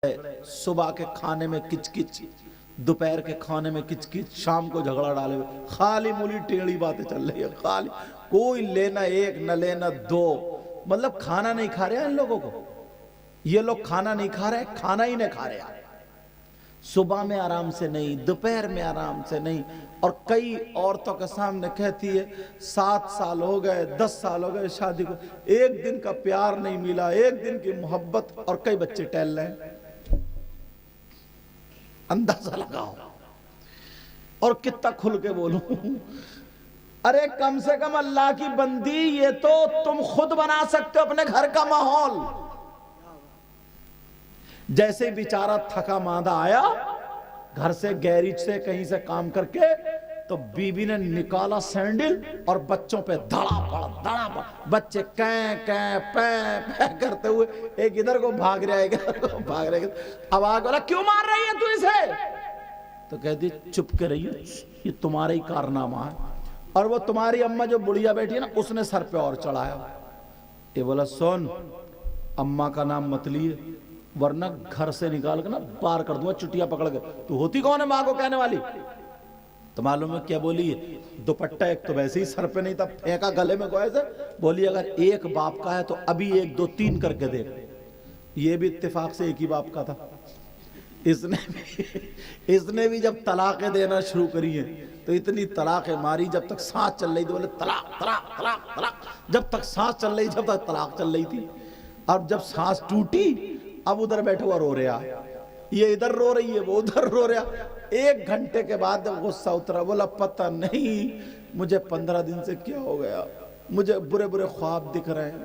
صبح کے کھانے میں کچ کچ، دوپہر کے کھانے میں کچ کچ، شام کو جھگڑا ڈالے ہوئے، خالی مولی ٹیڑھی باتیں چل رہی ہے، خالی کوئی لینا ایک نہ لینا دو، مطلب کھانا نہیں کھا رہے ہیں ان لوگوں کو، یہ لوگ کھانا نہیں کھا رہے، کھانا ہی نہیں کھا رہے ہیں، صبح میں آرام سے نہیں، دوپہر میں آرام سے نہیں، اور کئی عورتوں کے سامنے کہتی ہے 7 سال ہو گئے 10 سال ہو گئے شادی کو، ایک دن کا پیار نہیں ملا، ایک دن کی محبت، اور کئی بچے ٹہل رہے ہیں، اندازہ لگاؤ، اور کتنا کھل کے بولوں، ارے کم سے کم اللہ کی بندی یہ تو تم خود بنا سکتے ہو اپنے گھر کا ماحول۔ جیسے ہی بیچارہ تھکا ماندہ آیا گھر سے، گیریج سے کہیں سے کام کر کے، تو بی بی نے نکالا سینڈل اور بچوں پہ دھڑا پڑا، بچے کیں کیں پیں پیں کرتے ہوئے ایک ادھر کو بھاگ رہا ہے، ادھر کو بھاگ رہا ہے، اب آگے بولا کیوں مار رہی ہے تو اسے؟ تو کہتی چپ کے رہی، یہ تمہارا ہی کارنامہ ہے، اور وہ تمہاری اماں جو بڑھیا بیٹھی ہے نا اس نے سر پہ اور چڑھایا۔ یہ بولا سن، اماں کا نام مت لیے ورنہ گھر سے نکال کے نا پار کر دوں گا چٹیا پکڑ کے، تو ہوتی کون ہے ماں کو کہنے والی؟ تو معلوم ہے کیا بولی ہے؟ دوپٹہ ایک تو ویسے ہی سر پہ نہیں تھا، پھینکا گلے میں گوئے سے، بولی اگر ایک باپ کا ہے تو ابھی 1 2 3 کر کے دیکھ۔ یہ بھی اتفاق سے ایک ہی باپ کا تھا، اس نے بھی جب طلاقیں دینا شروع کری ہیں تو اتنی طلاقیں ماری، جب تک سانس چل رہی تھی بولے طلاق طلاق طلاق طلاق، جب تک سانس چل رہی، جب تک طلاق چل رہی تھی۔ اب جب سانس ٹوٹی اب ادھر بیٹھا ہوا رو رہا، یہ ادھر رو رہی ہے وہ ادھر رو رہا۔ 1 گھنٹے کے بعد جب غصہ اترا بولا پتہ نہیں مجھے 15 دن سے کیا ہو گیا، مجھے برے برے خواب دکھ رہے ہیں،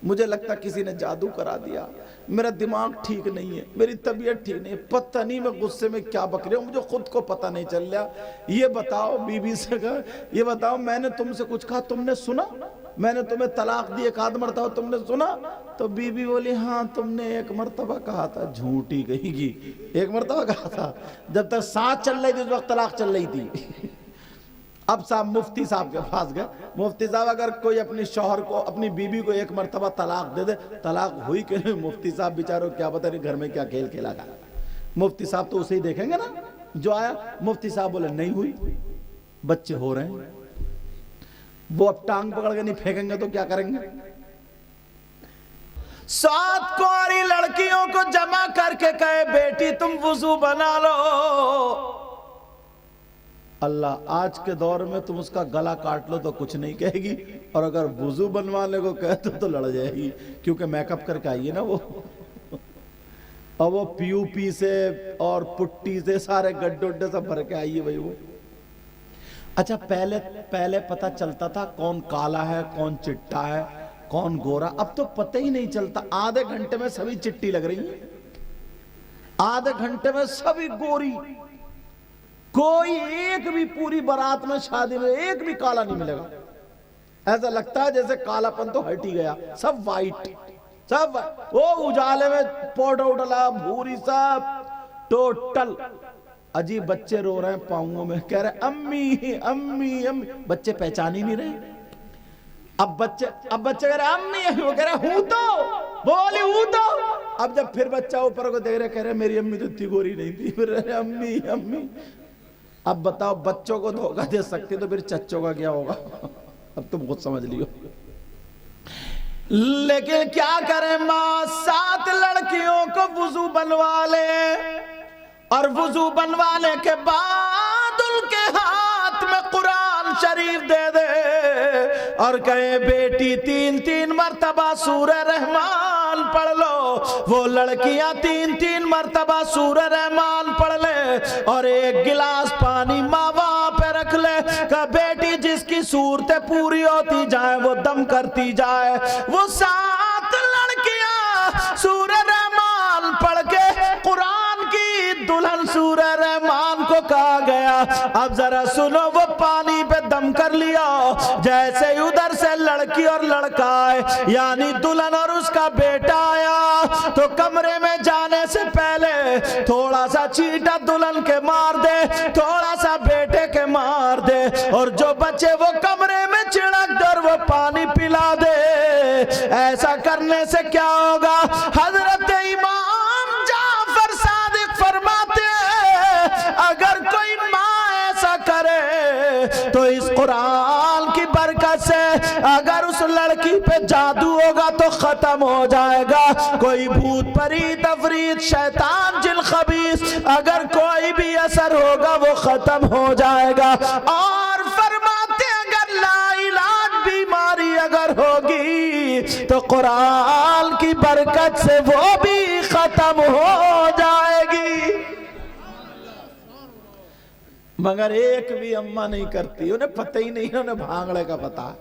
مجھے لگتا کسی نے جادو کرا دیا، میرا دماغ ٹھیک نہیں ہے، میری طبیعت ٹھیک نہیں ہے، پتہ نہیں میں غصے میں کیا بک رہا ہوں، مجھے خود کو پتہ نہیں چل رہا۔ یہ بتاؤ، بی بی سے کہا یہ بتاؤ میں نے تم سے کچھ کہا تم نے سنا؟ میں نے تمہیں طلاق دی 1 آدھ مرتبہ تم نے سنا؟ تو بی بی بولی ہاں تم نے 1 مرتبہ کہا تھا، جھوٹی کہیں گی، 1 مرتبہ کہا تھا، جب تک سانس چل رہی تھی اس وقت طلاق چل رہی تھی۔ اب صاحب مفتی صاحب کے پاس گئے، مفتی صاحب اگر کوئی اپنی شوہر کو اپنی بیوی کو 1 مرتبہ طلاق دے دے، طلاق ہوئی کہ نہیں؟ مفتی صاحب بیچاروں کیا پتہ نہیں گھر میں کیا کھیل کھیلا گیا۔ مفتی صاحب تو اسے ہی دیکھیں گے نا جو آیا۔ مفتی صاحب بولے نہیں ہوئی، بچے ہو رہے ہیں۔ وہ اب ٹانگ پکڑ کے نہیں پھینکیں گے تو کیا کریں گے؟ 7 کواری لڑکیوں کو جمع کر کے کہے بیٹی تم وضو بنا لو۔ اللہ آج کے دور میں تم اس کا گلا کاٹ لو تو کچھ نہیں کہے گی، اور اگر وضو بنوانے کو کہتے تو لڑ جائے گی، کیونکہ میک اپ کر کے آئیے نا وہ، اور وہ پیو پی سے اور پٹی سے سارے گڈھے اڈے سے بھر کے آئیے بھائی وہ۔ اچھا پہلے پتہ چلتا تھا کون کالا ہے کون چٹا ہے کون گورا، اب تو پتہ ہی نہیں چلتا، آدھے گھنٹے میں سبھی چٹی لگ رہی ہیں، آدھے گھنٹے میں سبھی گوری، کوئی ایک بھی پوری بارات میں شادی میں ایک بھی کالا نہیں ملے گا، ایسا لگتا ہے جیسے کالا پن تو ہٹ ہی گیا، سب وائٹ، سب وہ اجالے میں پوڈر اڈلا بھوری سب ٹوٹل۔ عجیب بچے رو رہے ہیں پاؤں میں، کہہ رہے امی امی امی، بچے پہچان ہی نہیں رہے۔ اب بچے کہہ رہے امی، وہ کہہ رہے ہوں تو بولی ہوں تو، اب جب پھر بچہ اوپر کو دیکھ رہے کہہ رہے میری امی تو اتنی گوری نہیں تھی، پھر امی امی۔ اب بتاؤ بچوں کو دھوکہ دے سکتے تو پھر چچوں کا کیا ہوگا؟ اب تم خود سمجھ لیو۔ لیکن کیا کریں ماں، 7 لڑکیوں کو وضو بنوا لے، اور وضو بنوانے کے بعد ان کے ہاتھ میں قرآن شریف دے دے اور کہے بیٹی 3 مرتبہ سورہ رحمان پڑھ لو۔ وہ لڑکیاں 3 مرتبہ سورہ رحمان پڑھ لے، اور 1 گلاس پانی ماں وہاں پہ رکھ لے، کہ بیٹی جس کی صورتیں پوری ہوتی جائیں وہ دم کرتی جائے۔ وہ 7 لڑکیاں سورہ رحمان پڑھ کے قرآن کی دلہن سورہ رحمان کو کہا گیا اب ذرا سنو، وہ پانی پہ دم کر لیا، جیسے ادھر سے لڑکی اور لڑکا آئے یعنی دلہن اور اس کا بیٹا آیا تو کمرے میں جانے سے پہلے تھوڑا سا چیٹا دلہن کے مار دے، تھوڑا سا بیٹے کے مار دے، اور جو بچے وہ کمرے میں چڑک در وہ پانی پلا دے۔ ایسا کرنے سے کیا ہوگا؟ حضرت امام جعفر اگر اس لڑکی پہ جادو ہوگا تو ختم ہو جائے گا. کوئی بھوت پریت عفریت شیطان جن خبیث اگر کوئی بھی اثر ہوگا وہ ختم ہو جائے گا. اور فرماتے اگر لا علاج بیماری اگر ہوگی تو قرآن کی برکت سے وہ بھی ختم ہو جائے گی. مگر ایک بھی اماں نہیں کرتی, انہیں پتہ ہی نہیں, انہیں بھانگڑے کا پتہ.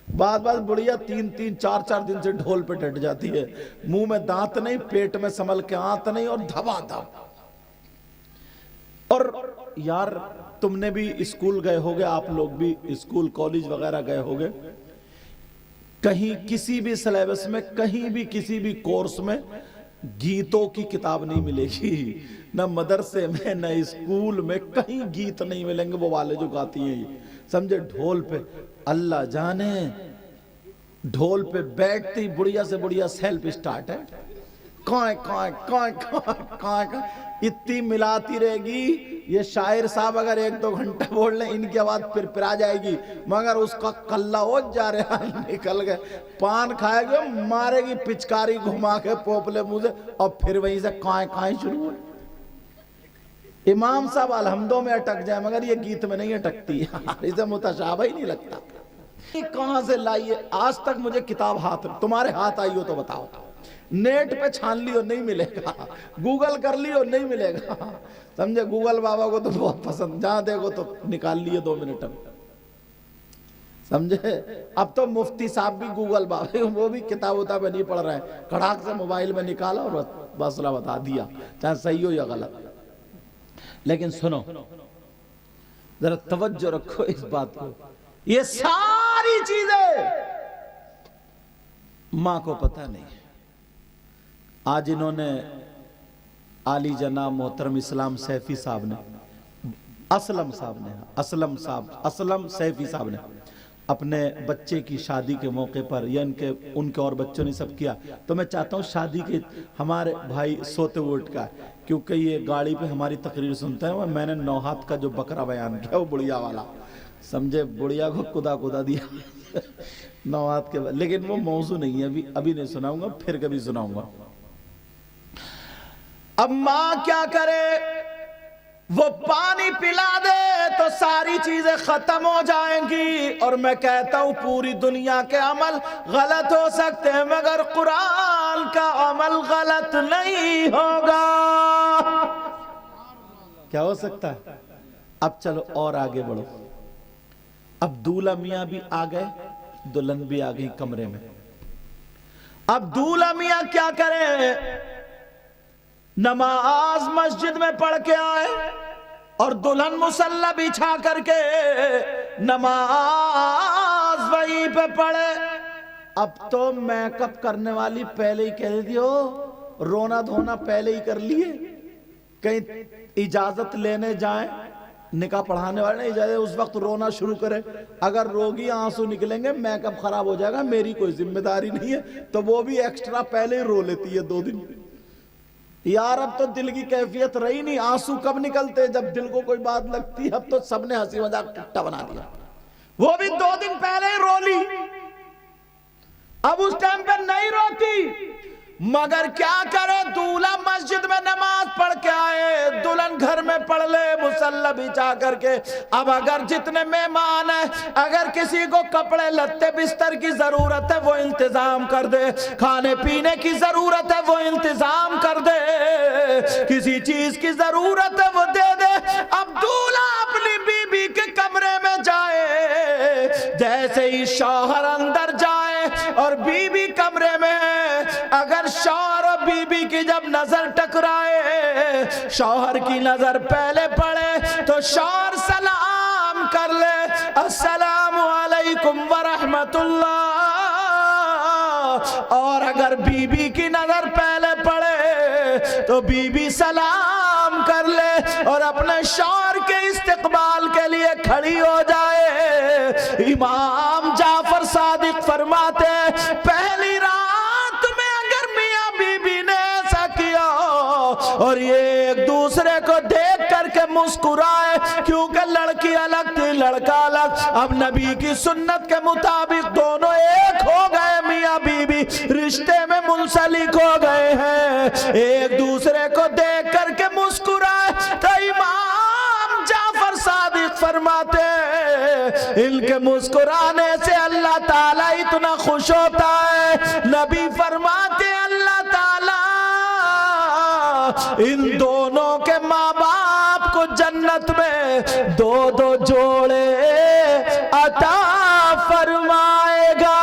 بعض بڑھیا 3-3 4-4 دن سے ڈھول پہ ڈٹ جاتی ہے, منہ میں دانت نہیں, پیٹ میں سنبھل کے آنت نہیں, اور دھبا دھب. اور یار تم نے بھی اسکول گئے ہوگے, آپ لوگ بھی اسکول کالج وغیرہ گئے ہوگے, کہیں کسی بھی سلیبس میں کہیں بھی کسی بھی کورس میں گیتوں کی کتاب نہیں ملے گی. نہ مدرسے میں نہ اسکول میں کہیں گیت نہیں ملیں گے وہ والے جو گاتی ہیں. سمجھے ڈھول پہ اللہ جانے, ڈھول پہ بیٹھتی بڑھیا سے بڑھیا سیلف اسٹارٹ ہے, کائیں کائیں کائیں کائیں کائیں اتنی ملاتی رہے گی. یہ شاعر صاحب اگر 1-2 گھنٹہ بول لیں ان کی آواز پھر آ جائے گی, مگر اس کا کلہ ہو جا رہا نکل گئے. پان کھائے گے, مارے گی پچکاری گھما کے پوپلے منہ سے, اور پھر وہیں سے کائیں کائیں شروع ہے. امام صاحب الحمدوں میں اٹک جائے مگر یہ گیت میں نہیں اٹکتی, اسے متشابہ ہی نہیں لگتا. کہاں سے لائیے, آج تک مجھے کتاب ہاتھ تمہارے ہاتھ آئی ہو تو بتاؤ. نیٹ پہ چھان لیو نہیں ملے گا, گوگل کر لیو نہیں ملے گا. سمجھے گوگل بابا کو تو بہت پسند, جہاں دیکھو تو نکال لیے 2 منٹ میں. سمجھے اب تو مفتی صاحب بھی گوگل بابا, وہ بھی کتاب اتاب نہیں پڑھ رہے ہیں, کھڑاک سے موبائل میں نکالا اور مسئلہ بتا دیا, چاہے صحیح ہو یا غلط. لیکن سنو ذرا توجہ رکھو اس بات کو, یہ ساری چیزیں ماں کو پتہ نہیں. آج انہوں نے عالی جناب محترم اسلام سیفی صاحب نے, اسلم سیفی صاحب نے اپنے بچے کی شادی کے موقع پر, یا ان کے اور بچوں نے سب کیا, تو میں چاہتا ہوں شادی کے ہمارے بھائی سوتے ووٹ کا, کیونکہ یہ گاڑی پہ ہماری تقریر سنتا ہے, میں نے نوحات کا جو بکرا بیان کیا وہ بڑھیا والا, سمجھے بڑھیا کو خدا دیا نوحات کے, لیکن وہ موضوع نہیں ہے, ابھی نہیں سناؤں گا, پھر کبھی سناؤں گا. اب ماں کیا کرے, وہ پانی پلا دے تو ساری چیزیں ختم ہو جائیں گی. اور میں کہتا ہوں پوری دنیا کے عمل غلط ہو سکتے ہیں مگر قرآن کا عمل غلط نہیں ہوگا. کیا ہو سکتا ہے؟ اب چلو اور آگے بڑھو. اب دولہا میاں بھی آ گئے, دلہن بھی آ گئی کمرے میں. اب دولہا میاں کیا کرے, نماز مسجد میں پڑھ کے آئے اور دلہن مصلی بچھا کر کے نماز وہیں پہ پڑھے. اب تو میک اپ کرنے والی پہلے ہی کہہ دی ہو, رونا دھونا پہلے ہی کر لیے, کہیں اجازت لینے جائیں, نکاح پڑھانے والے نے اجازت اس وقت رونا شروع کرے, اگر روگی آنسو نکلیں گے میک اپ خراب ہو جائے گا, میری کوئی ذمہ داری نہیں ہے, تو وہ بھی ایکسٹرا پہلے ہی رو لیتی ہے 2 دن. یار اب تو دل کی کیفیت رہی نہیں, آنسو کب نکلتے جب دل کو کوئی بات لگتی, اب تو سب نے ہنسی مذاق ٹٹا بنا دیا, وہ بھی 2 دن پہلے ہی رو لی. اب اس ٹائم پہ نہیں روتی, مگر کیا کرے, دولہا مسجد میں نماز پڑھ کے آئے, دلہن گھر میں پڑھ لے مصلی بچھا کر کے. اب اگر جتنے مہمان ہیں, اگر کسی کو کپڑے لتے بستر کی ضرورت ہے وہ انتظام کر دے, کھانے پینے کی ضرورت ہے وہ انتظام کر دے, کسی چیز کی ضرورت ہے وہ دے دے. اب دولہا اپنی بیوی کے کمرے میں جائے, جیسے ہی شوہر اندر جائے اور بیوی کمرے میں, اگر شوہر اور بیوی کی جب نظر ٹکرائے, شوہر کی نظر پہلے پڑے تو شوہر سلام کر لے, السلام علیکم ورحمت اللہ, اور اگر بیوی کی نظر پہلے پڑے تو بیوی سلام کر لے اور اپنے شوہر کے استقبال کے لیے کھڑی ہو جائے. امام جعفر صادق فرماتے پہلی رات میں اگر میاں بیوی نے ایسا کیا اور یہ ایک دوسرے کو دیکھ کر کے مسکرائے, کیونکہ لڑکی الگ تھی لڑکا الگ. اب نبی کی سنت کے مطابق دونوں ایک ہو گئے, میاں بیوی رشتے میں منسلک ہو گئے ہیں. ایک دوسرے کو دیکھ کر کے مسکرائے تو امام جعفر صادق فرماتے ہیں ان کے مسکرانے سے اللہ تعالیٰ اتنا خوش ہوتا ہے. نبی فرماتے ہیں اللہ تعالیٰ ان دونوں کے ماں باپ کو جنت میں 2 جوڑے عطا فرمائے گا.